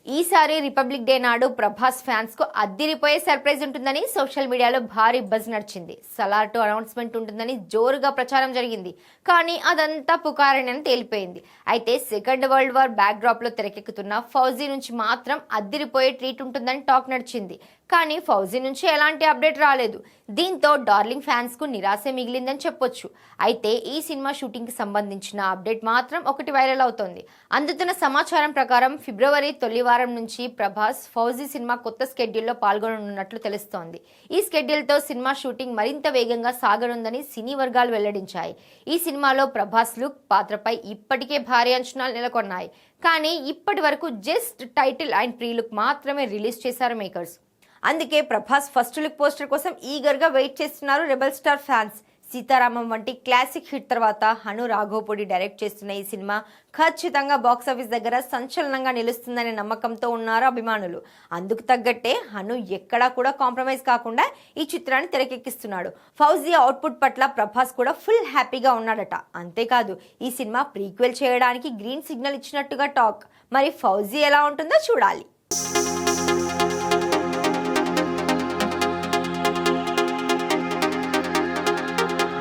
ఈసారి republic day నాడు Prabhas fans కు అద్దిరిపోయే సర్ప్రైజ్ ఉంటుందని సోషల్ మీడియాలో భారీ బజ్ నడిచింది. సలార్ 2 అనౌన్స్మెంట్ ఉంటుందని జోరుగా ప్రచారం జరిగింది. కానీ అదంతా పుకారని తేలిపోయింది. అయితే second world war back drop లో తెరకెక్కుతున్న ఫౌజీ నుంచి మాత్రం అద్దిరిపోయే ట్రీట్ ఉంటుందని టాక్ నడిచింది. కానీ ఫౌజీ నుంచి ఎలాంటి అప్డేట్ రాలేదు. దీంతో డార్లింగ్ ఫ్యాన్స్ కు నిరాశ మిగిలిందని చెప్పొచ్చు. అయితే ఈ సినిమా షూటింగ్ కి సంబంధించిన అప్డేట్ మాత్రం ఒకటి వైరల్ అవుతోంది. అందుతున్న సమాచారం ప్రకారం ఫిబ్రవరి తొలి వారం నుంచి ప్రభాస్ ఫౌజీ సినిమా కొత్త స్కెడ్యూల్లో పాల్గొననున్నట్లు తెలుస్తోంది. ఈ స్కెడ్యూల్తో సినిమా షూటింగ్ మరింత వేగంగా సాగనుందని సినీ వర్గాలు వెల్లడించాయి. ఈ సినిమాలో ప్రభాస్ లుక్ పాత్రపై ఇప్పటికే భారీ అంచనాలు నెలకొన్నాయి. కానీ ఇప్పటి వరకు just title and pre look మాత్రమే రిలీజ్ చేశారు మేకర్స్. అందుకే ప్రభాస్ ఫస్ట్ లుక్ పోస్టర్ కోసం ఈగర్గా వెయిట్ చేస్తున్నారు రెబల్ స్టార్ ఫ్యాన్స్. సీతారామం వంటి క్లాసిక్ హిట్ తర్వాత హను రాఘవపూడి డైరెక్ట్ చేస్తున్న ఈ సినిమా ఖచ్చితంగా బాక్సాఫీస్ దగ్గర సంచలనంగా నిలుస్తుందనే నమ్మకంతో ఉన్నారు అభిమానులు. అందుకు తగ్గట్టే హను ఎక్కడా కూడా కాంప్రమైజ్ కాకుండా ఈ చిత్రాన్ని తెరకెక్కిస్తున్నాడు. ఫౌజీ అవుట్పుట్ పట్ల ప్రభాస్ కూడా ఫుల్ హ్యాపీగా ఉన్నాడట. అంతేకాదు ఈ సినిమా ప్రీక్వెల్ చేయడానికి గ్రీన్ సిగ్నల్ ఇచ్చినట్టుగా టాక్. మరి ఫౌజీ ఎలా ఉంటుందో చూడాలి.